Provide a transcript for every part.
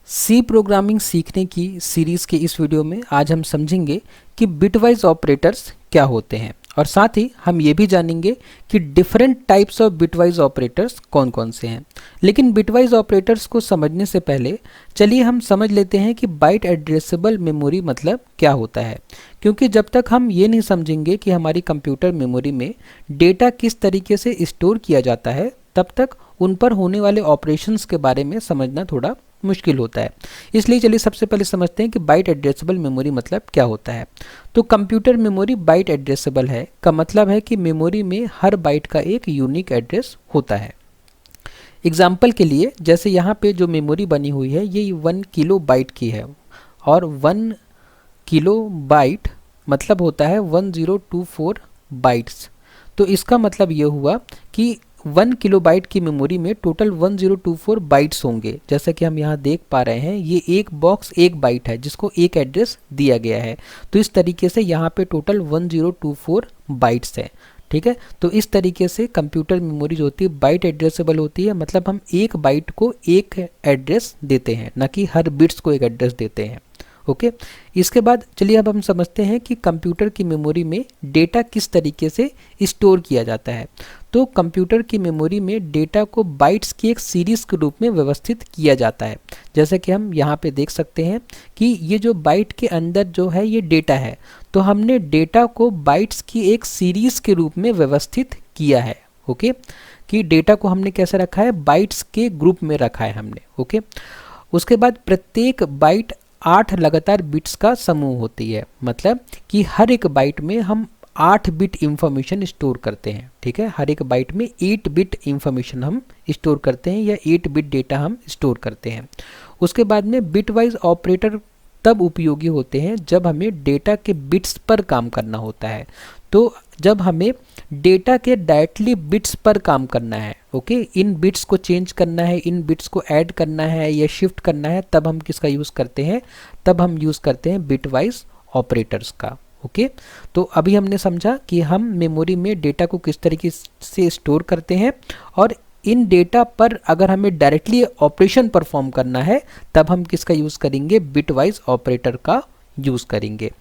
सी programming सीखने की series के इस वीडियो में आज हम समझेंगे कि बिटवाइज ऑपरेटर्स क्या होते हैं और साथ ही हम ये भी जानेंगे कि different types of bitwise operators कौन कौन से हैं। लेकिन बिटवाइज ऑपरेटर्स को समझने से पहले चलिए हम समझ लेते हैं कि बाइट एड्रेसेबल मेमोरी मतलब क्या होता है, क्योंकि जब तक हम ये नहीं समझेंगे कि हमारी कंप्यूटर मेमोरी में डेटा किस तरीके से स्टोर किया जाता है तब तक उन पर होने वाले ऑपरेशंस के बारे में समझना थोड़ा मुश्किल होता है। इसलिए चलिए सबसे पहले समझते हैं कि बाइट एड्रेसेबल मेमोरी मतलब क्या होता है। तो कंप्यूटर मेमोरी बाइट एड्रेसेबल है का मतलब है कि मेमोरी में हर बाइट का एक यूनिक एड्रेस होता है। एग्जाम्पल के लिए जैसे यहाँ पे जो मेमोरी बनी हुई है ये 1 किलो बाइट की है और 1 किलो बाइट मतलब होता है 1024 बाइट्स। तो इसका मतलब ये हुआ कि 1 किलोबाइट की मेमोरी में टोटल 1024 बाइट्स होंगे। जैसा कि हम यहाँ देख पा रहे हैं ये एक बॉक्स एक बाइट है जिसको एक एड्रेस दिया गया है। तो इस तरीके से यहाँ पे टोटल 1024 बाइट्स है। ठीक है, तो इस तरीके से कंप्यूटर मेमोरी जो होती है बाइट एड्रेसेबल होती है, मतलब हम एक बाइट को एक एड्रेस देते हैं, ना कि हर बिट्स को एक एड्रेस देते हैं। ओके, इसके बाद चलिए अब हम समझते हैं कि कंप्यूटर की मेमोरी में डेटा किस तरीके से स्टोर किया जाता है। तो कंप्यूटर की मेमोरी में डेटा को बाइट्स की एक सीरीज़ के रूप में व्यवस्थित किया जाता है। जैसे कि हम यहाँ पे देख सकते हैं कि ये जो बाइट के अंदर जो है ये डेटा है, तो हमने डेटा को बाइट्स की एक सीरीज़ के रूप में व्यवस्थित किया है। ओके, कि डेटा को हमने कैसे रखा है, बाइट्स के ग्रुप में रखा है हमने। ओके, उसके बाद प्रत्येक बाइट 8 लगातार बिट्स का समूह होती है, मतलब कि हर एक बाइट में हम 8 बिट इंफॉर्मेशन स्टोर करते हैं। ठीक है, हर एक बाइट में 8 बिट इंफॉर्मेशन हम स्टोर करते हैं या 8 बिट डेटा हम स्टोर करते हैं। उसके बाद में बिटवाइज ऑपरेटर तब उपयोगी होते हैं जब हमें डेटा के बिट्स पर काम करना होता है। तो जब हमें डेटा के डायरेक्टली बिट्स पर काम करना है, ओके, इन बिट्स को चेंज करना है, इन बिट्स को ऐड करना है या शिफ्ट करना है, तब हम किसका यूज़ करते हैं, तब हम यूज़ करते हैं बिटवाइज ऑपरेटर्स का। ओके, तो अभी हमने समझा कि हम मेमोरी में डेटा को किस तरीके से स्टोर करते हैं और इन डेटा पर अगर हमें डायरेक्टली ऑपरेशन परफॉर्म करना है तब हम किसका यूज़ करेंगे, बिटवाइज ऑपरेटर का यूज़ करेंगे।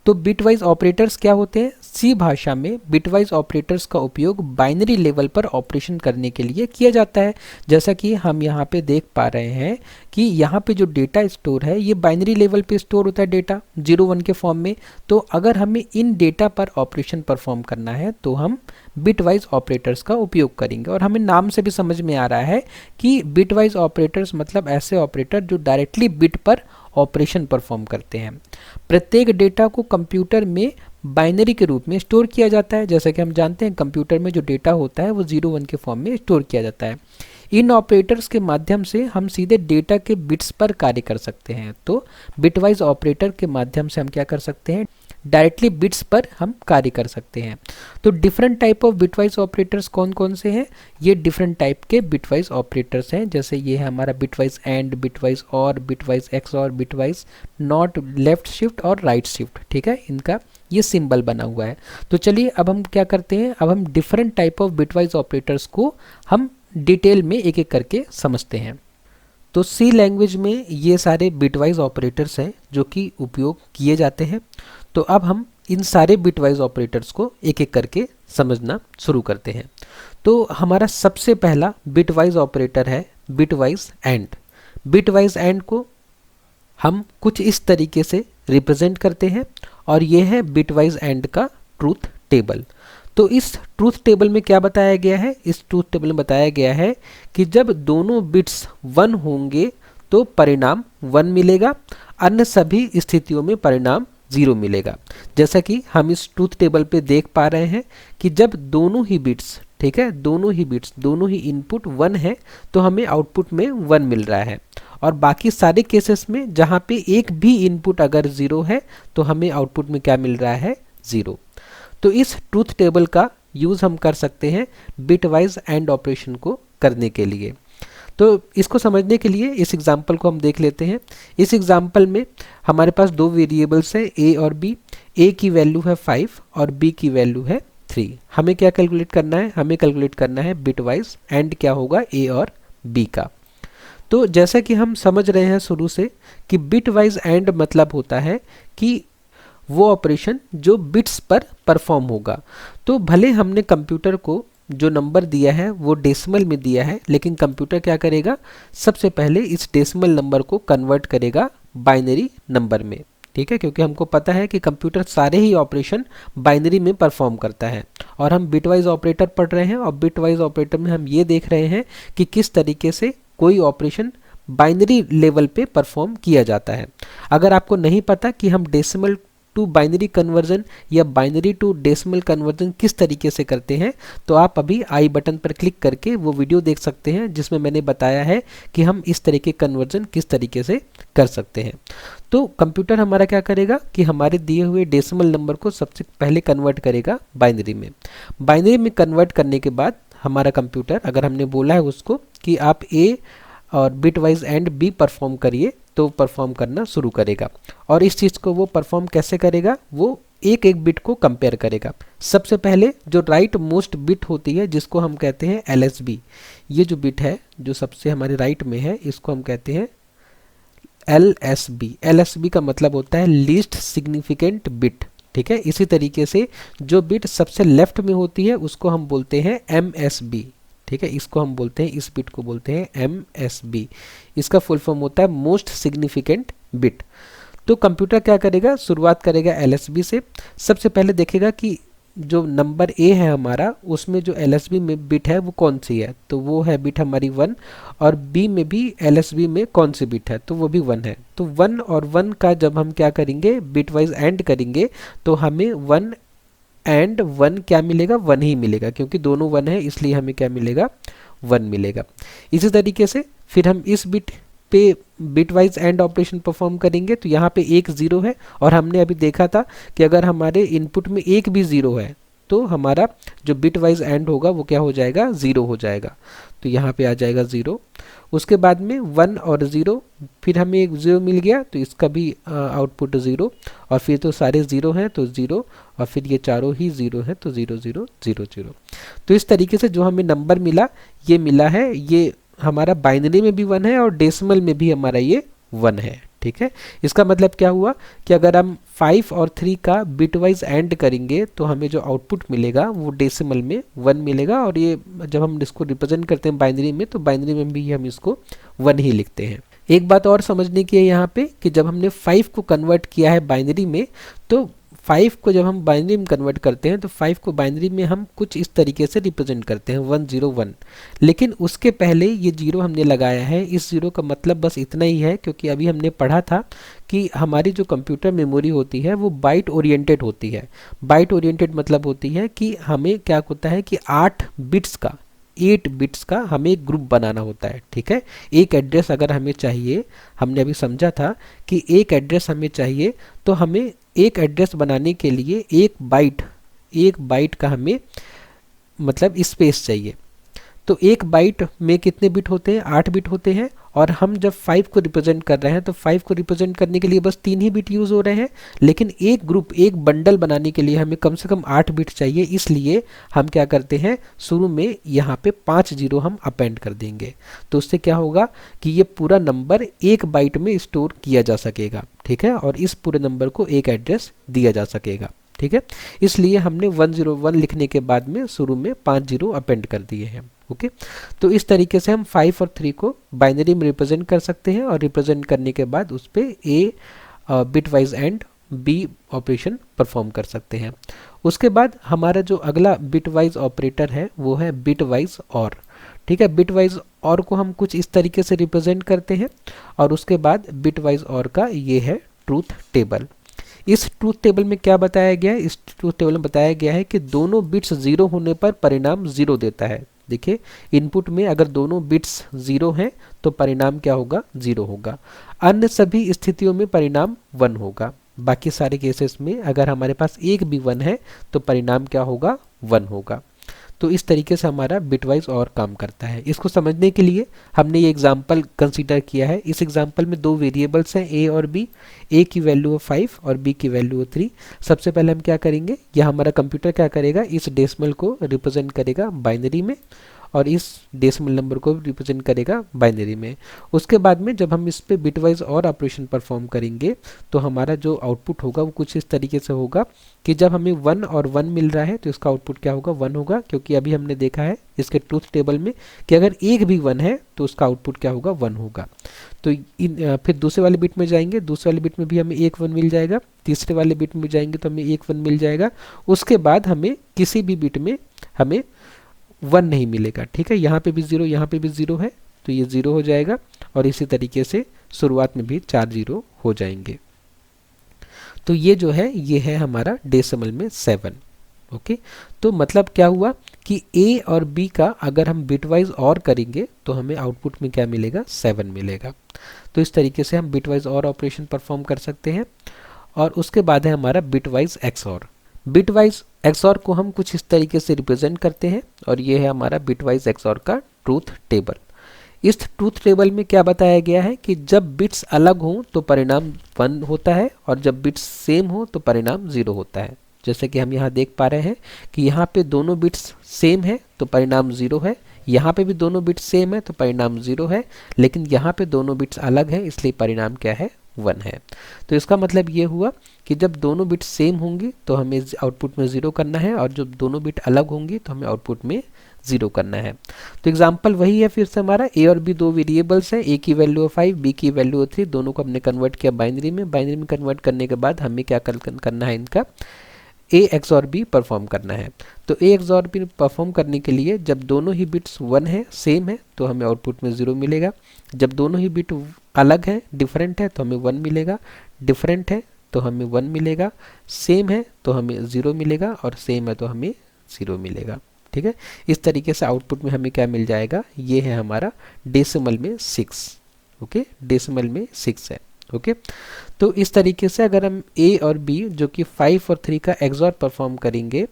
तो बिटवाइज ऑपरेटर्स क्या होते हैं? सी भाषा में बिटवाइज ऑपरेटर्स का उपयोग बाइनरी लेवल पर ऑपरेशन करने के लिए किया जाता है। जैसा कि हम यहाँ पे देख पा रहे हैं कि यहाँ पे जो डेटा स्टोर है ये बाइनरी लेवल पे स्टोर होता है, डेटा 0-1 के फॉर्म में। तो अगर हमें इन डेटा पर ऑपरेशन परफॉर्म करना है तो हम बिटवाइज ऑपरेटर्स का उपयोग करेंगे। और हमें नाम से भी समझ में आ रहा है कि बिटवाइज ऑपरेटर्स मतलब ऐसे ऑपरेटर जो डायरेक्टली बिट पर ऑपरेशन परफॉर्म करते हैं। प्रत्येक डेटा को कंप्यूटर में बाइनरी के रूप में स्टोर किया जाता है। जैसा कि हम जानते हैं कंप्यूटर में जो डेटा होता है वो 0-1 के फॉर्म में स्टोर किया जाता है। इन ऑपरेटर्स के माध्यम से हम सीधे डेटा के बिट्स पर कार्य कर सकते हैं। तो बिटवाइज ऑपरेटर के माध्यम से हम क्या कर सकते हैं, डायरेक्टली बिट्स पर हम कार्य कर सकते हैं। तो different type of bitwise operators कौन कौन से हैं? ये डिफरेंट टाइप के बिटवाइज ऑपरेटर्स हैं। जैसे ये है हमारा बिटवाइज एंड, बिटवाइज और, बिटवाइज एक्स और, बिटवाइज नॉट, लेफ्ट शिफ्ट और राइट शिफ्ट। ठीक है, इनका ये सिंबल बना हुआ है। तो चलिए अब हम क्या करते हैं, अब हम different type of bitwise operators को हम डिटेल में एक एक करके समझते हैं। तो सी लैंग्वेज में ये सारे बिटवाइज ऑपरेटर्स हैं जो कि उपयोग किए जाते हैं। तो अब हम इन सारे बिटवाइज ऑपरेटर्स को एक एक करके समझना शुरू करते हैं। तो हमारा सबसे पहला बिटवाइज ऑपरेटर है बिटवाइज एंड। बिटवाइज एंड को हम कुछ इस तरीके से रिप्रेजेंट करते हैं और ये है बिटवाइज एंड का ट्रूथ टेबल। तो इस ट्रूथ टेबल में क्या बताया गया है, इस ट्रूथ टेबल में बताया गया है कि जब दोनों बिट्स 1 होंगे तो परिणाम 1 मिलेगा, अन्य सभी स्थितियों में परिणाम 0 मिलेगा। जैसा कि हम इस ट्रूथ टेबल पे देख पा रहे हैं कि जब दोनों ही बिट्स, ठीक है, दोनों ही बिट्स, दोनों ही इनपुट 1 है तो हमें आउटपुट में 1 मिल रहा है। और बाकी सारे केसेस में जहाँ पे एक भी इनपुट अगर 0 है तो हमें आउटपुट में क्या मिल रहा है, 0। तो इस ट्रूथ टेबल का यूज़ हम कर सकते हैं बिटवाइज एंड ऑपरेशन को करने के लिए। तो इसको समझने के लिए इस एग्जाम्पल को हम देख लेते हैं। इस एग्जाम्पल में हमारे पास 2 वेरिएबल्स हैं ए और बी। ए की वैल्यू है 5 और बी की वैल्यू है 3। हमें क्या कैलकुलेट करना है, हमें कैलकुलेट करना है बिटवाइज एंड क्या होगा, ए और बी का। तो जैसा कि हम समझ रहे हैं शुरू से कि बिट वाइज एंड मतलब होता है कि वो ऑपरेशन जो बिट्स पर परफॉर्म होगा। तो भले हमने कंप्यूटर को जो नंबर दिया है वो डेसिमल में दिया है, लेकिन कंप्यूटर क्या करेगा, सबसे पहले इस डेसिमल नंबर को कन्वर्ट करेगा बाइनरी नंबर में। ठीक है, क्योंकि हमको पता है कि कंप्यूटर सारे ही ऑपरेशन बाइनरी में परफॉर्म करता है। और हम बिटवाइज ऑपरेटर पढ़ रहे हैं, और बिटवाइज ऑपरेटर में हम ये देख रहे हैं कि किस तरीके से कोई ऑपरेशन बाइनरी लेवल पे परफॉर्म किया जाता है। अगर आपको नहीं पता कि हम डेसिमल टू बाइनरी कन्वर्जन या बाइनरी टू डेसिमल कन्वर्जन किस तरीके से करते हैं, तो आप अभी आई बटन पर क्लिक करके वो वीडियो देख सकते हैं जिसमें मैंने बताया है कि हम इस तरह के कन्वर्जन किस तरीके से कर सकते हैं। तो कंप्यूटर हमारा क्या करेगा कि हमारे दिए हुए डेसिमल नंबर को सबसे पहले कन्वर्ट करेगा बाइनरी में। बाइनरी में कन्वर्ट करने के बाद हमारा कंप्यूटर, अगर हमने बोला है उसको कि आप ए और bit wise and be perform करिए, तो परफॉर्म करना शुरू करेगा। और इस चीज़ को वो परफॉर्म कैसे करेगा, वो एक एक बिट को कंपेयर करेगा। सबसे पहले जो राइट मोस्ट बिट होती है जिसको हम कहते हैं LSB, ये जो बिट है जो सबसे हमारे राइट में है इसको हम कहते हैं LSB। LSB का मतलब होता है लीस्ट सिग्निफिकेंट बिट। ठीक है, इसी तरीके से जो बिट सबसे लेफ्ट में होती है उसको हम बोलते हैं MSB। ठीक है, इसको हम बोलते हैं, इस बिट को बोलते हैं MSB। इसका फुल फॉर्म होता है मोस्ट सिग्निफिकेंट बिट। तो कंप्यूटर क्या करेगा, शुरुआत करेगा LSB से। सबसे पहले देखेगा कि जो नंबर A है हमारा, उसमें जो LSB में बिट है वो कौन सी है, तो वो है बिट हमारी 1। और B में भी LSB में कौन सी बिट है, तो वो भी 1 है। तो 1 और 1 का जब हम क्या करेंगे, बिट वाइज एंड करेंगे, तो हमें 1 एंड 1 क्या मिलेगा, 1 ही मिलेगा, क्योंकि दोनों 1 है इसलिए हमें क्या मिलेगा, 1 मिलेगा। इसी तरीके से फिर हम इस बिट पे bit wise and operation perform करेंगे, तो यहाँ पे एक 0 है, और हमने अभी देखा था कि अगर हमारे इनपुट में एक भी 0 है तो हमारा जो बिट वाइज एंड होगा वो क्या हो जाएगा, 0 हो जाएगा। तो यहाँ पे आ जाएगा 0। उसके बाद में 1 और 0, फिर हमें एक 0 मिल गया तो इसका भी आउटपुट 0, और फिर तो सारे 0 हैं तो 0, और फिर ये चारों ही 0 हैं तो 0 0 0 0। तो इस तरीके से जो हमें नंबर मिला, ये मिला है, ये हमारा बाइनरी में भी 1 है और डेसिमल में भी हमारा ये 1 है। ठीक है, इसका मतलब क्या हुआ कि अगर हम 5 और 3 का बिटवाइज एंड करेंगे तो हमें जो आउटपुट मिलेगा वो डेसिमल में 1 मिलेगा, और ये जब हम इसको रिप्रेजेंट करते हैं बाइनरी में, तो बाइनरी में भी हम इसको 1 ही लिखते हैं। एक बात और समझने की है यहाँ पे कि जब हमने 5 को कन्वर्ट किया है बाइनरी में, तो 5 को जब हम बाइनरी में कन्वर्ट करते हैं तो 5 को बाइनरी में हम कुछ इस तरीके से रिप्रेजेंट करते हैं 1 0 1। लेकिन उसके पहले ये 0 हमने लगाया है। इस 0 का मतलब बस इतना ही है, क्योंकि अभी हमने पढ़ा था कि हमारी जो कंप्यूटर मेमोरी होती है वो बाइट ओरिएंटेड होती है। बाइट ओरिएंटेड मतलब होती है कि हमें क्या होता है कि 8 बिट्स का हमें एक ग्रुप बनाना होता है। ठीक है, एक एड्रेस अगर हमें चाहिए, हमने अभी समझा था कि एक एड्रेस हमें चाहिए, तो हमें एक एड्रेस बनाने के लिए एक बाइट का हमें मतलब स्पेस चाहिए। तो एक बाइट में कितने बिट होते हैं, 8 बिट होते हैं, और हम जब 5 को रिप्रेजेंट कर रहे हैं तो 5 को रिप्रेजेंट करने के लिए बस 3 ही बिट यूज़ हो रहे हैं, लेकिन एक ग्रुप, एक बंडल बनाने के लिए हमें कम से कम 8 बिट चाहिए। इसलिए हम क्या करते हैं, शुरू में यहाँ पे 5 0 हम अपेंड कर देंगे। तो उससे क्या होगा कि ये पूरा नंबर एक बाइट में स्टोर किया जा सकेगा। ठीक है, और इस पूरे नंबर को एक एड्रेस दिया जा सकेगा। ठीक है, इसलिए हमने 101 लिखने के बाद में शुरू में 5 0 अपेंड कर दिए हैं। ओके, तो इस तरीके से हम 5 और 3 को बाइनरी में रिप्रेजेंट कर सकते हैं, और रिप्रेजेंट करने के बाद उस पर A bitwise and B operation perform कर सकते हैं। उसके बाद हमारा जो अगला बिट वाइज ऑपरेटर है वो है बिट वाइज और। ठीक है, बिट वाइज और को हम कुछ इस तरीके से रिप्रेजेंट करते हैं, और उसके बाद बिट वाइज और का ये है ट्रूथ टेबल। इस ट्रूथ टेबल में क्या बताया गया है, इस ट्रूथ टेबल में बताया गया है कि दोनों बिट्स 0 होने पर परिणाम 0 देता है। देखिए, इनपुट में अगर दोनों बिट्स 0 हैं तो परिणाम क्या होगा, 0 होगा। अन्य सभी स्थितियों में परिणाम 1 होगा। बाकी सारे केसेस में अगर हमारे पास एक भी 1 है तो परिणाम क्या होगा, 1 होगा। तो इस तरीके से हमारा बिटवाइज और काम करता है। इसको समझने के लिए हमने ये एग्जांपल कंसीडर किया है। इस एग्जांपल में 2 वेरिएबल्स हैं ए और बी। ए की वैल्यू है 5 और बी की वैल्यू है 3। सबसे पहले हम क्या करेंगे, यह हमारा कंप्यूटर क्या करेगा, इस डेसिमल को रिप्रेजेंट करेगा बाइनरी में, और इस डेसिमल नंबर को रिप्रेजेंट करेगा बाइनरी में। उसके बाद में जब हम इस पे बिटवाइज और ऑपरेशन परफॉर्म करेंगे तो हमारा जो आउटपुट होगा वो कुछ इस तरीके से होगा कि जब हमें 1 और 1 मिल रहा है तो इसका आउटपुट क्या होगा, 1 होगा, क्योंकि अभी हमने देखा है इसके ट्रूथ टेबल में कि अगर एक भी 1 है तो उसका आउटपुट क्या होगा, 1 होगा। तो फिर दूसरे वाले बिट में जाएंगे, दूसरे वाले बिट में भी हमें एक 1 मिल जाएगा, तीसरे वाले बिट में जाएंगे तो हमें एक 1 मिल जाएगा। उसके बाद हमें किसी भी बिट में हमें 1 नहीं मिलेगा, ठीक है। यहाँ पे भी 0, यहाँ पे भी 0 है तो ये 0 हो जाएगा, और इसी तरीके से शुरुआत में भी 4 0 हो जाएंगे। तो ये जो है ये है हमारा डेसिमल में 7। ओके, तो मतलब क्या हुआ कि ए और बी का अगर हम बिटवाइज और करेंगे तो हमें आउटपुट में क्या मिलेगा, 7 मिलेगा। तो इस तरीके से हम बिटवाइज और ऑपरेशन परफॉर्म कर सकते हैं। और उसके बाद है हमारा बिटवाइज एक्सऑर। बिटवाइज एक्सऑर को हम कुछ इस तरीके से रिप्रेजेंट करते हैं, और ये है हमारा बिटवाइज एक्सऑर का ट्रूथ टेबल। इस ट्रूथ टेबल में क्या बताया गया है कि जब बिट्स अलग हों तो परिणाम 1 होता है, और जब बिट्स सेम हो तो परिणाम 0 होता है। जैसे कि हम यहाँ देख पा रहे हैं कि यहाँ पे दोनों बिट्स सेम है तो परिणाम 0 है, यहाँ पे भी दोनों बिट्स सेम है तो परिणाम 0 है, लेकिन यहाँ पे दोनों बिट्स अलग है इसलिए परिणाम क्या है, 1 है। तो इसका मतलब ये हुआ कि जब दोनों बिट्स सेम होंगी तो हमें आउटपुट में 0 करना है, और जब दोनों बिट अलग होंगी तो हमें आउटपुट में 0 करना है। तो एग्जाम्पल वही है, फिर से हमारा ए और बी दो वेरिएबल्स हैं, ए की वैल्यू 5, बी की वैल्यू 3, दोनों को हमने कन्वर्ट किया बाइनरी में। बाइनरी में कन्वर्ट करने के बाद हमें क्या करना है, इनका ए एक्सऑर बी परफॉर्म करना है। तो ए एक्सऑर बी परफॉर्म करने के लिए जब दोनों ही बिट्स 1 है, सेम है, तो हमें आउटपुट में 0 मिलेगा। जब दोनों ही बिट अलग है, डिफरेंट है, तो हमें 1 मिलेगा। डिफरेंट है तो हमें 1 मिलेगा, सेम है तो हमें 0 मिलेगा, और सेम है तो हमें 0 मिलेगा। ठीक है, इस तरीके से आउटपुट में हमें क्या मिल जाएगा, ये है हमारा डेसिमल में 6। ओके, डेसिमल में 6 है। ओके, तो इस तरीके से अगर हम ए और बी जो कि 5 और 3 का एक्सऑर परफॉर्म करेंगे,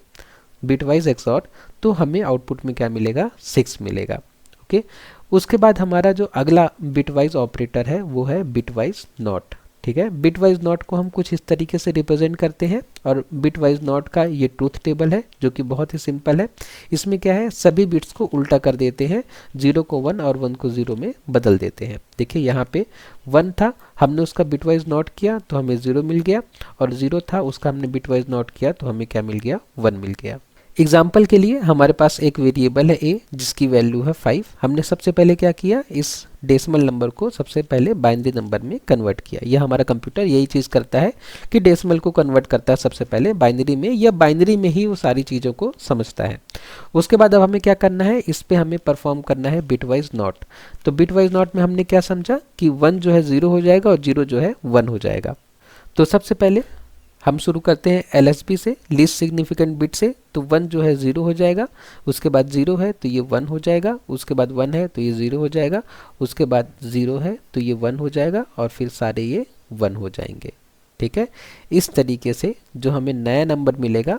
बिटवाइज एक्सऑर, तो हमें आउटपुट में क्या मिलेगा, 6 मिलेगा। ओके, उसके बाद हमारा जो अगला बिटवाइज ऑपरेटर है वो है बिटवाइज नॉट। ठीक है, बिटवाइज नॉट को हम कुछ इस तरीके से रिप्रेजेंट करते हैं, और बिटवाइज नॉट का ये ट्रूथ टेबल है जो कि बहुत ही सिंपल है। इसमें क्या है, सभी बिट्स को उल्टा कर देते हैं, 0 को 1 और 1 को 0 में बदल देते हैं। देखिए यहाँ पे 1 था, हमने उसका बिटवाइज नॉट किया तो हमें 0 मिल गया, और 0 था उसका हमने बिटवाइज नॉट किया तो हमें क्या मिल गया, 1 मिल गया। एग्जाम्पल के लिए हमारे पास एक वेरिएबल है a जिसकी वैल्यू है 5। हमने सबसे पहले क्या किया, इस डेसिमल नंबर को सबसे पहले बाइनरी नंबर में कन्वर्ट किया। यह हमारा कंप्यूटर यही चीज़ करता है कि डेसिमल को कन्वर्ट करता है सबसे पहले बाइनरी में, या बाइनरी में ही वो सारी चीज़ों को समझता है। उसके बाद अब हमें क्या करना है, इस पर हमें परफॉर्म करना है बिटवाइज नॉट। तो बिटवाइज नॉट में हमने क्या समझा कि 1 जो है 0 हो जाएगा और 0 जो है 1 हो जाएगा। तो सबसे पहले हम शुरू करते हैं LSB से, लीस्ट सिग्निफिकेंट बिट से। तो 1 जो है 0 हो जाएगा, उसके बाद 0 है तो ये 1 हो जाएगा, उसके बाद 1 है तो ये 0 हो जाएगा, उसके बाद 0 है तो ये 1 हो जाएगा, और फिर सारे ये 1 हो जाएंगे। ठीक है, इस तरीके से जो हमें नया नंबर मिलेगा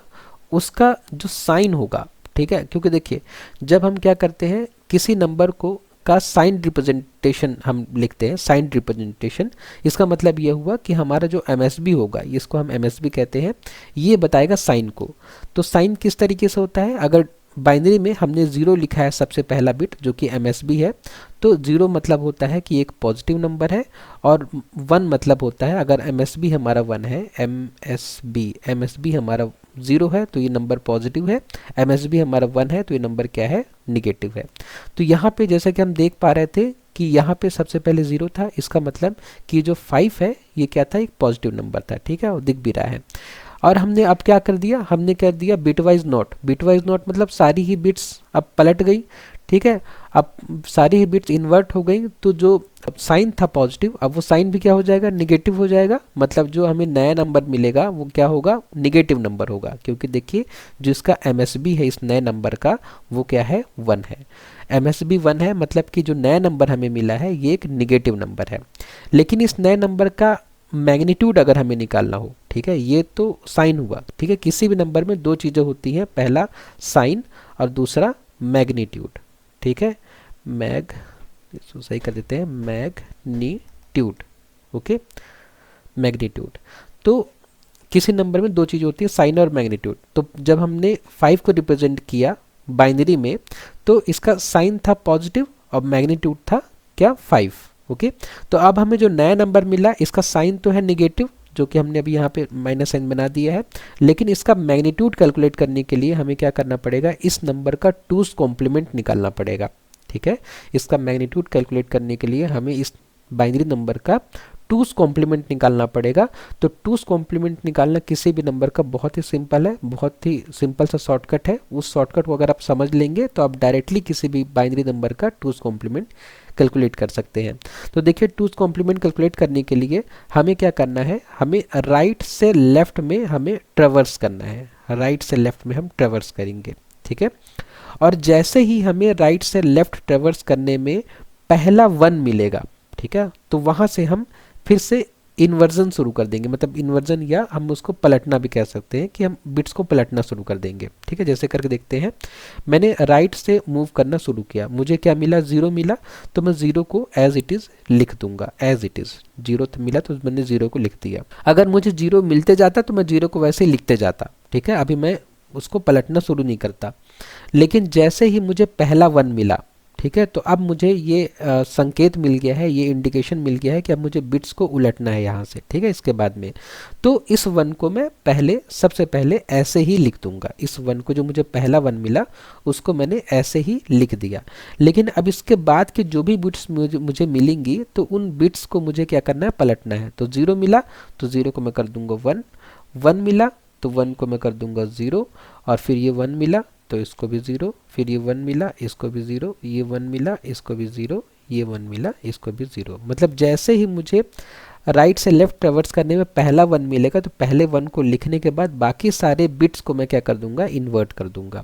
उसका जो साइन होगा, ठीक है, क्योंकि देखिए जब हम क्या करते हैं किसी नंबर को का साइन रिप्रेजेंटेशन हम लिखते हैं, साइन रिप्रेजेंटेशन, इसका मतलब ये हुआ कि हमारा जो MSB होगा, इसको हम MSB कहते हैं, ये बताएगा साइन को। तो साइन किस तरीके से होता है, अगर बाइनरी में हमने 0 लिखा है सबसे पहला बिट जो कि MSB है, तो 0 मतलब होता है कि एक पॉजिटिव नंबर है, और 1 मतलब होता है अगर MSB हमारा 1 है, MSB हमारा 0 है तो ये नंबर पॉजिटिव है, MSB हमारा 1 है तो ये नंबर क्या है, निगेटिव है। तो यहाँ पे जैसे कि हम देख पा रहे थे कि यहाँ पे सबसे पहले 0 था, इसका मतलब कि जो 5 है ये क्या था, एक पॉजिटिव नंबर था। ठीक है, और दिख भी रहा है। और हमने अब क्या कर दिया, हमने कर दिया बिटवाइज नॉट। बिटवाइज नॉट मतलब सारी ही बिट्स अब पलट गई। ठीक है, अब सारी ही बिट्स इन्वर्ट हो गई, तो जो साइन था पॉजिटिव, अब वो साइन भी क्या हो जाएगा, निगेटिव हो जाएगा। मतलब जो हमें नया नंबर मिलेगा वो क्या होगा, निगेटिव नंबर होगा, क्योंकि देखिए जो इसका MSB है इस नए नंबर का वो क्या है, 1 है। MSB 1 है, मतलब कि जो नया नंबर हमें मिला है ये एक निगेटिव नंबर है। लेकिन इस नए नंबर का मैग्नीट्यूड अगर हमें निकालना हो, ठीक है, ये तो साइन हुआ। ठीक है, किसी भी नंबर में दो चीज़ें होती हैं, पहला साइन और दूसरा मैग्नीट्यूड। ठीक है, इसको सही कर देते हैं, मैग्नीट्यूड। Okay, magnitude. तो किसी नंबर में दो चीज़ें होती हैं, साइन और मैग्नीट्यूड। तो जब हमने 5 को रिप्रेजेंट किया बाइनरी में, तो इसका साइन था पॉजिटिव और मैग्नीट्यूड था क्या 5। ओके, तो अब हमें जो नया नंबर मिला इसका साइन तो है निगेटिव, जो कि हमने अभी यहाँ पे माइनस साइन बना दिया है, लेकिन इसका मैग्नीट्यूड कैलकुलेट करने के लिए हमें क्या करना पड़ेगा, इस नंबर का 2's कॉम्प्लीमेंट निकालना पड़ेगा। ठीक है, इसका मैग्नीट्यूड कैलकुलेट करने के लिए हमें इस बाइनरी नंबर का 2's कॉम्प्लीमेंट निकालना पड़ेगा। तो 2's कॉम्प्लीमेंट निकालना किसी भी नंबर का बहुत ही सिंपल है, बहुत ही सिंपल सा शॉर्टकट है। उस शॉर्टकट को अगर आप समझ लेंगे तो आप डायरेक्टली किसी भी बाइनरी नंबर का 2's कॉम्प्लीमेंट कैलकुलेट कर सकते हैं। तो देखिए 2's कॉम्प्लीमेंट कैलकुलेट करने के लिए हमें क्या करना है, हमें राइट से लेफ्ट में हमें ट्रेवर्स करना है, राइट से लेफ्ट में हम ट्रेवर्स करेंगे। ठीक है, और जैसे ही हमें राइट से लेफ्ट ट्रेवर्स करने में पहला 1 मिलेगा, ठीक है, तो वहाँ से हम फिर से इन्वर्जन शुरू कर देंगे, मतलब इन्वर्जन या हम उसको पलटना भी कह सकते हैं कि हम बिट्स को पलटना शुरू कर देंगे। ठीक है, जैसे करके देखते हैं, मैंने राइट से मूव करना शुरू किया, मुझे क्या मिला, 0 मिला, तो मैं 0 को एज इट इज़ लिख दूंगा, एज इट इज़ 0 मिला तो मैंने 0 को लिख दिया। अगर मुझे 0 मिलते जाता तो मैं 0 को वैसे ही लिखते जाता। ठीक है, अभी मैं उसको पलटना शुरू नहीं करता, लेकिन जैसे ही मुझे पहला 1 मिला, ठीक है, तो अब मुझे ये संकेत मिल गया है, ये इंडिकेशन मिल गया है कि अब मुझे बिट्स को उलटना है यहाँ से। ठीक है, इसके बाद में तो इस 1 को मैं पहले सबसे पहले ऐसे ही लिख दूंगा, इस 1 को जो मुझे पहला 1 मिला उसको मैंने ऐसे ही लिख दिया। लेकिन अब इसके बाद के जो भी बिट्स मुझे मिलेंगी तो उन बिट्स को मुझे क्या करना है, पलटना है। तो 0 मिला तो 0 को मैं कर दूंगा 1, 1 मिला तो 1 को मैं कर दूंगा 0, और फिर ये 1 मिला तो इसको भी 0, फिर ये 1 मिला इसको भी 0, ये 1 मिला इसको भी 0, ये 1 मिला इसको भी 0। मतलब जैसे ही मुझे राइट से लेफ्ट ट्रेवर्स करने में पहला 1 मिलेगा तो पहले 1 को लिखने के बाद बाकी सारे बिट्स को मैं क्या कर दूंगा, इन्वर्ट कर दूंगा।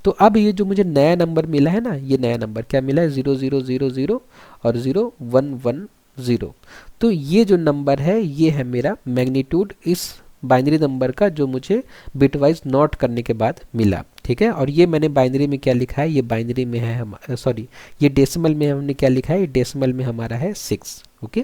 तो अब ये जो मुझे नया नंबर मिला है ना, ये नया नंबर क्या मिला है, 0 0 0 0 और 0 1 1 0। तो ये जो नंबर है ये है मेरा मैग्नीट्यूड इस बाइनरी नंबर का जो मुझे बिटवाइज नॉट करने के बाद मिला। ठीक है, और ये मैंने बाइनरी में क्या लिखा है, ये बाइनरी में है हम सॉरी ये डेसिमल में हमने क्या लिखा है, ये डेसिमल में हमारा है 6। ओके,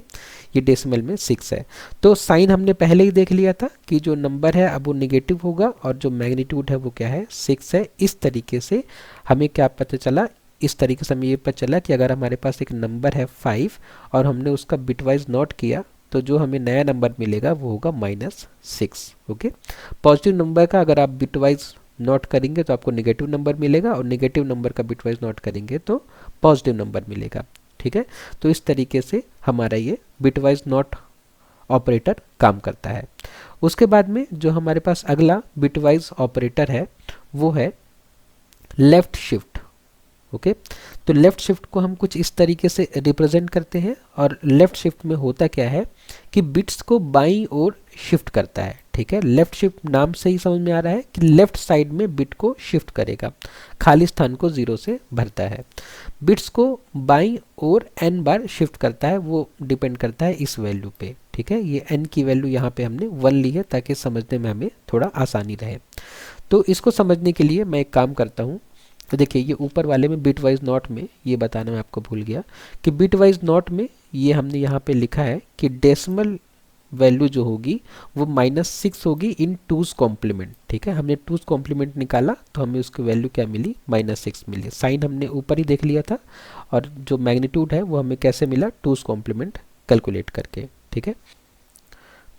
ये डेसिमल में 6 है। तो साइन हमने पहले ही देख लिया था कि जो नंबर है अब वो निगेटिव होगा और जो मैग्नीट्यूड है वो क्या है, 6 है। इस तरीके से हमें क्या पता चला, इस तरीके से हमें ये पता चला कि अगर हमारे पास एक नंबर है 5 और हमने उसका बिटवाइज नॉट किया तो जो हमें नया नंबर मिलेगा वो होगा -6। ओके, पॉजिटिव नंबर का अगर आप बिटवाइज नोट करेंगे तो आपको नेगेटिव नंबर मिलेगा और नेगेटिव नंबर का बिटवाइज नोट करेंगे तो पॉजिटिव नंबर मिलेगा। ठीक है, तो इस तरीके से हमारा ये बिटवाइज नॉट ऑपरेटर काम करता है। उसके बाद में जो हमारे पास अगला बिटवाइज ऑपरेटर है वो है लेफ्ट शिफ्ट। ओके, तो लेफ्ट शिफ्ट को हम कुछ इस तरीके से रिप्रेजेंट करते हैं, और लेफ्ट शिफ्ट में होता क्या है कि बिट्स को बाईं ओर शिफ्ट करता है। ठीक है, लेफ्ट शिफ्ट नाम से ही समझ में आ रहा है कि लेफ्ट साइड में बिट को शिफ्ट करेगा, खाली स्थान को 0 से भरता है। बिट्स को बाईं ओर n बार शिफ्ट करता है, वो डिपेंड करता है इस वैल्यू पे। ठीक है, ये n की वैल्यू यहाँ पे हमने 1 ली है ताकि समझने में हमें थोड़ा आसानी रहे। तो इसको समझने के लिए मैं एक काम करता हूँ। तो देखिए ये ऊपर वाले में बिट वाइज नॉट में ये बताना मैं आपको भूल गया कि बिट वाइज नॉट में ये हमने यहाँ पे लिखा है कि डेसिमल वैल्यू जो होगी वो -6 होगी इन 2's कॉम्प्लीमेंट। ठीक है, हमने 2's कॉम्प्लीमेंट निकाला तो हमें उसकी वैल्यू क्या मिली, -6 मिली। साइन हमने ऊपर ही देख लिया था, और जो मैग्नीट्यूड है वो हमें कैसे मिला, 2's कॉम्प्लीमेंट कैलकुलेट करके। ठीक है,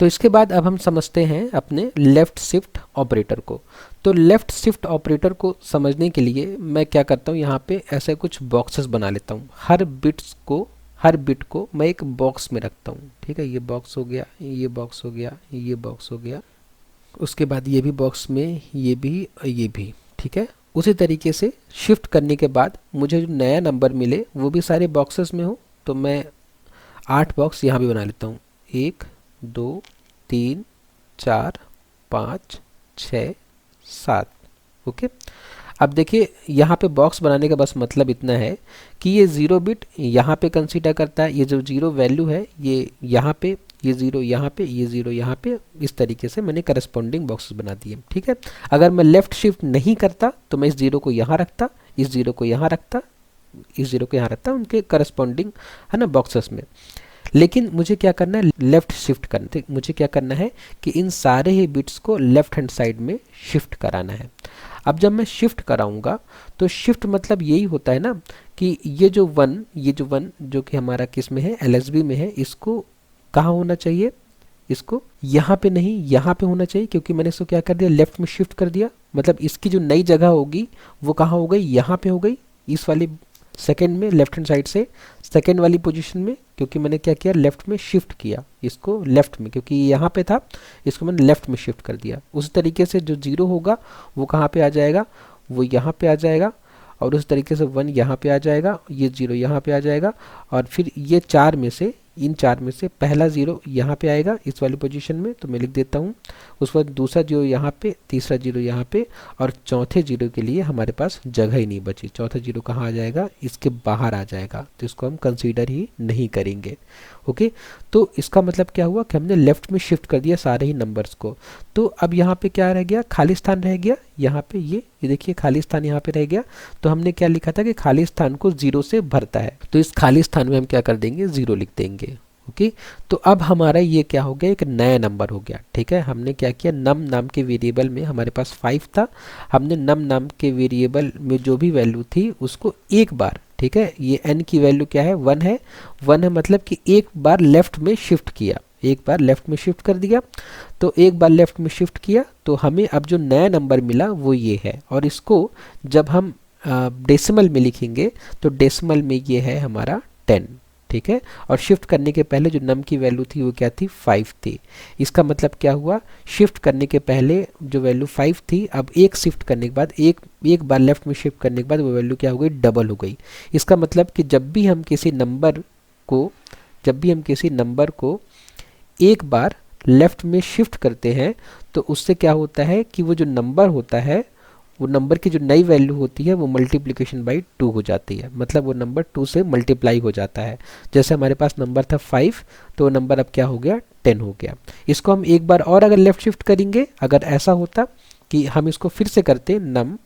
तो इसके बाद अब हम समझते हैं अपने लेफ़्ट शिफ्ट ऑपरेटर को। तो लेफ़्ट शिफ्ट ऑपरेटर को समझने के लिए मैं क्या करता हूँ, यहाँ पे ऐसे कुछ बॉक्सेस बना लेता हूँ। हर बिट को मैं एक बॉक्स में रखता हूँ। ठीक है, ये बॉक्स हो गया, ये बॉक्स हो गया, ये बॉक्स हो गया, उसके बाद ये भी बॉक्स में, ये भी। ठीक है, उसी तरीके से शिफ्ट करने के बाद मुझे जो नया नंबर मिले वो भी सारे बॉक्सेस में हो, तो मैं 8 बॉक्स यहाँ भी बना लेता हूँ। 1 2 3 4 5 6 7। ओके, अब देखिए यहाँ पे बॉक्स बनाने का बस मतलब इतना है कि ये 0 बिट यहाँ पे कंसीडर करता है, ये जो 0 वैल्यू है ये यहाँ पे, ये 0 यहाँ पे, ये 0 यहाँ पे, इस तरीके से मैंने करस्पॉन्डिंग बॉक्सेस बना दिए। ठीक है, अगर मैं लेफ़्ट शिफ्ट नहीं करता तो मैं इस 0 को यहाँ रखता, इस 0 को यहाँ रखता, इस 0 को यहाँ रखता, उनके करस्पॉन्डिंग है ना बॉक्सेस में। लेकिन मुझे क्या करना है, लेफ्ट शिफ्ट करना है। मुझे क्या करना है कि इन सारे ही बिट्स को लेफ्ट हैंड साइड में शिफ्ट कराना है। अब जब मैं शिफ्ट कराऊंगा तो शिफ्ट मतलब यही होता है ना कि ये जो वन जो कि हमारा किस में है, एलएसबी में है, इसको कहाँ होना चाहिए, इसको यहाँ पे नहीं यहाँ पे होना चाहिए, क्योंकि मैंने इसको क्या कर दिया, लेफ्ट में शिफ्ट कर दिया। मतलब इसकी जो नई जगह होगी वो कहाँ हो गई, यहाँ पे हो गई, इस वाली सेकंड में, लेफ्ट हैंड साइड से सेकंड वाली पोजीशन में, क्योंकि मैंने क्या किया, लेफ्ट में शिफ्ट किया इसको, लेफ्ट में, क्योंकि यहाँ पे था, इसको मैंने लेफ्ट में शिफ्ट कर दिया। उस तरीके से जो जीरो होगा वो कहाँ पे आ जाएगा, वो यहाँ पे आ जाएगा, और उस तरीके से वन यहाँ पे आ जाएगा, ये जीरो यहाँ पे आ जाएगा, और फिर ये चार में से, इन चार में से पहला जीरो यहाँ पे आएगा इस वाली पोजीशन में, तो मैं लिख देता हूँ। उस बाद दूसरा जीरो यहाँ पे, तीसरा जीरो यहाँ पे, और चौथे जीरो के लिए हमारे पास जगह ही नहीं बची। चौथा जीरो कहाँ आ जाएगा, इसके बाहर आ जाएगा, तो इसको हम कंसीडर ही नहीं करेंगे। ओके, तो इसका मतलब क्या हुआ कि हमने लेफ्ट में शिफ्ट कर दिया सारे ही नंबर्स को। तो अब यहाँ पे क्या रह गया, खाली स्थान रह गया, यहाँ पे ये देखिए खाली स्थान यहाँ पे रह गया। तो हमने क्या लिखा था कि खाली स्थान को जीरो से भरता है, तो इस खाली स्थान में हम क्या कर देंगे, जीरो लिख देंगे। ओके, तो अब हमारा ये क्या हो गया, एक नया नंबर हो गया। ठीक है, हमने क्या किया, नम नाम के वेरिएबल में हमारे पास 5 था, हमने नम नाम के वेरिएबल में जो भी वैल्यू थी उसको एक बार, ठीक है, ये n की वैल्यू क्या है, 1 है, 1 है, मतलब कि एक बार लेफ्ट में शिफ्ट किया, एक बार लेफ्ट में शिफ्ट कर दिया। तो एक बार लेफ्ट में शिफ्ट किया तो हमें अब जो नया नंबर मिला वो ये है, और इसको जब हम डेसिमल में लिखेंगे तो डेसिमल में ये है हमारा 10। ठीक है, और शिफ्ट करने के पहले जो नम की वैल्यू थी वो क्या थी, 5 थी। इसका मतलब क्या हुआ, शिफ्ट करने के पहले जो वैल्यू 5 थी, अब एक शिफ्ट करने के बाद, एक बार लेफ्ट में शिफ्ट करने के बाद वो वैल्यू क्या हो गई, डबल हो गई। इसका मतलब कि जब भी हम किसी नंबर को एक बार लेफ्ट में शिफ्ट करते हैं तो उससे क्या होता है कि वो जो नंबर होता है, वो नंबर की जो नई वैल्यू होती है वो मल्टीप्लिकेशन बाई 2 हो जाती है, मतलब वो नंबर 2 से मल्टीप्लाई हो जाता है। जैसे हमारे पास नंबर था 5, तो वो नंबर अब क्या हो गया, 10 हो गया। इसको हम एक बार और अगर लेफ्ट शिफ्ट करेंगे, अगर ऐसा होता कि हम इसको फिर से करते नम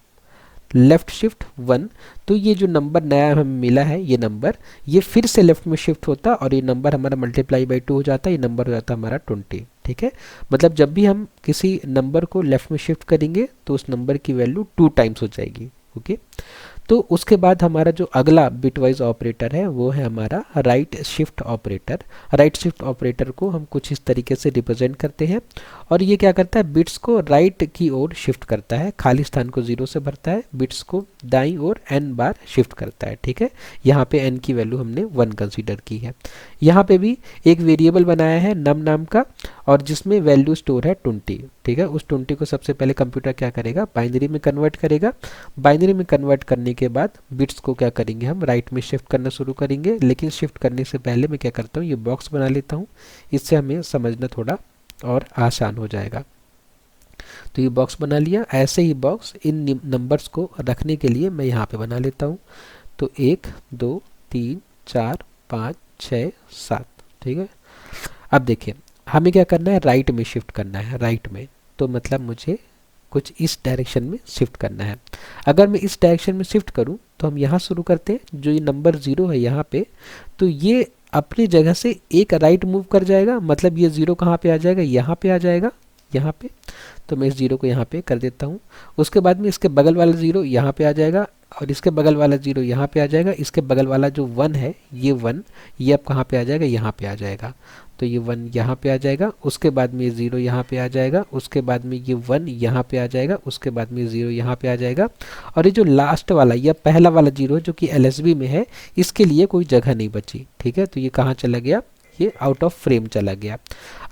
लेफ्ट शिफ्ट 1, तो ये जो नंबर नया हमें मिला है, ये नंबर ये फिर से लेफ्ट में शिफ्ट होता और ये नंबर हमारा मल्टीप्लाई बाई 2 हो जाता, ये नंबर हो जाता हमारा 20। ठीक है, मतलब जब भी हम किसी नंबर को लेफ्ट में शिफ्ट करेंगे तो उस नंबर की वैल्यू 2 टाइम्स हो जाएगी। ओके, तो उसके बाद हमारा जो अगला बिटवाइज ऑपरेटर है वो है हमारा right shift operator. Right shift operator को हम कुछ इस तरीके से रिप्रेजेंट करते हैं, और ये क्या करता है, बिट्स को राइट की ओर शिफ्ट करता है, खाली स्थान को 0 से भरता है, बिट्स को दाईं ओर n बार शिफ्ट करता है। ठीक है, यहाँ पे n की वैल्यू हमने 1 कंसीडर की है। यहाँ पे भी एक वेरिएबल बनाया है नम नाम का, और जिसमें वैल्यू स्टोर है 20। ठीक है, उस 20 को सबसे पहले कंप्यूटर क्या करेगा, बाइनरी में कन्वर्ट करेगा। बाइनरी में कन्वर्ट करने के बाद बिट्स को क्या करेंगे, हम राइट में शिफ्ट करना शुरू करेंगे। लेकिन शिफ्ट करने से पहले मैं क्या करता हूँ, ये बॉक्स बना लेता हूँ, इससे हमें समझना थोड़ा और आसान हो जाएगा। तो ये बॉक्स बना लिया। ऐसे ही बॉक्स इन नंबर्स को रखने के लिए मैं यहाँ पे बना लेता हूँ। तो 1 2 3 4 5 6 7। ठीक है, अब देखिए हमें क्या करना है, राइट में शिफ्ट करना है। राइट में तो मतलब मुझे कुछ इस डायरेक्शन में शिफ्ट करना है। अगर मैं इस डायरेक्शन में शिफ्ट करूं तो हम यहाँ शुरू करते हैं, जो ये नंबर 0 है यहाँ पे, तो ये अपनी जगह से एक राइट मूव कर जाएगा, मतलब ये 0 कहाँ पे आ जाएगा, यहाँ पे आ जाएगा, यहाँ पे। तो मैं इस 0 को यहाँ पे कर देता हूँ। उसके बाद में इसके बगल वाला 0 यहाँ पे आ जाएगा, और इसके बगल वाला 0 यहाँ पे आ जाएगा। इसके बगल वाला जो 1 है, ये 1 ये अब कहाँ पे आ जाएगा, यहाँ पे आ जाएगा। तो ये 1 यहाँ पे आ जाएगा, उसके बाद में ये 0 यहाँ पे आ जाएगा, उसके बाद में ये 1 यहाँ पे आ जाएगा, उसके बाद में 0 यहाँ पे आ जाएगा। और ये जो लास्ट वाला या पहला वाला 0 जो कि एलएसबी में है, इसके लिए कोई जगह नहीं बची। ठीक है, तो ये कहाँ चला गया, ये आउट ऑफ फ्रेम चला गया।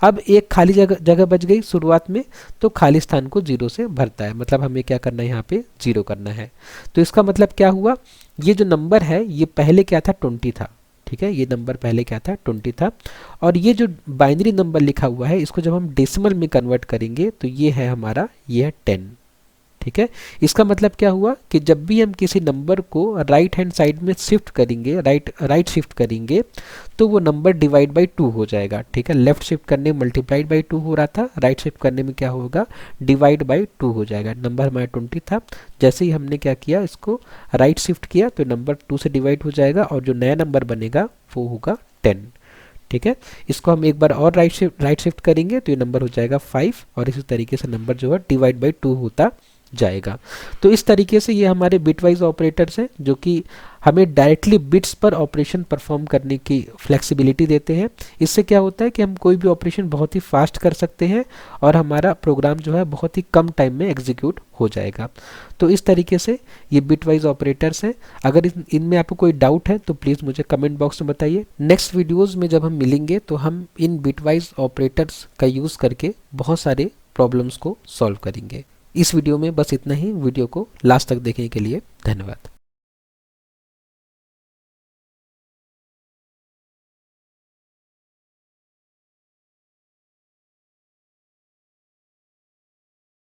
अब एक खाली जगह बच गई शुरुआत में, तो खाली स्थान को 0 से भरता है, मतलब हमें क्या करना है, यहाँ पे 0 करना है। तो इसका मतलब क्या हुआ, ये जो नंबर है ये पहले क्या था, 20 था। ठीक है, ये नंबर पहले क्या था, 20 था। और ये जो बाइनरी नंबर लिखा हुआ है, इसको जब हम डेसिमल में कन्वर्ट करेंगे तो ये है हमारा, ये है 10। ठीक है, इसका मतलब क्या हुआ कि जब भी हम किसी नंबर को राइट हैंड साइड में शिफ्ट करेंगे, राइट शिफ्ट करेंगे, तो वो नंबर डिवाइड बाई 2 हो जाएगा। ठीक है, लेफ्ट शिफ्ट करने में मल्टीप्लाइड बाई 2 हो रहा था, राइट शिफ्ट करने में क्या होगा, डिवाइड बाई 2 हो जाएगा। नंबर हमारा 20 था, जैसे ही हमने क्या किया, इसको राइट शिफ्ट किया तो नंबर 2 से डिवाइड हो जाएगा, और जो नया नंबर बनेगा वो होगा 10। ठीक है, इसको हम एक बार और राइट शिफ्ट करेंगे तो ये नंबर हो जाएगा 5 और इसी तरीके से नंबर जो है डिवाइड बाई 2 होता जाएगा। तो इस तरीके से ये हमारे बिटवाइज ऑपरेटर्स हैं जो कि हमें डायरेक्टली बिट्स पर ऑपरेशन परफॉर्म करने की फ्लेक्सिबिलिटी देते हैं। इससे क्या होता है कि हम कोई भी ऑपरेशन बहुत ही फास्ट कर सकते हैं और हमारा प्रोग्राम जो है बहुत ही कम टाइम में एग्जीक्यूट हो जाएगा। तो इस तरीके से ये बिटवाइज ऑपरेटर्स हैं। अगर इनमें आपको कोई डाउट है तो प्लीज़ मुझे कमेंट बॉक्स में बताइए। नेक्स्ट वीडियोज़ में जब हम मिलेंगे तो हम इन बिटवाइज ऑपरेटर्स का यूज़ करके बहुत सारे प्रॉब्लम्स को सॉल्व करेंगे। इस वीडियो में बस इतना ही। वीडियो को लास्ट तक देखने के लिए धन्यवाद।